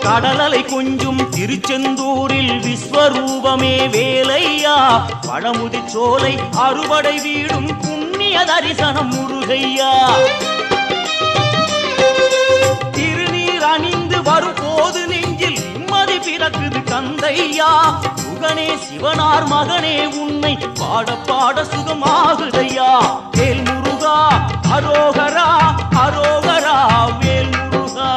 கடலலை கொஞ்சும் திருச்செந்தூரில் விஸ்வரூபமே வேலையா பழமுதி சோலை அறுபடை வீடும் புண்ணிய தரிசனம் முருகையா திருநீர் அணிந்து வரும் போது நெஞ்சில் நிம்மதி பிறக்குது கந்தையா சுகனே சிவனார் மகனே உன்னை பாட பாட சுகமாகுதையா வேல் முருகா அரோகரா அரோகரா வேல் முருகா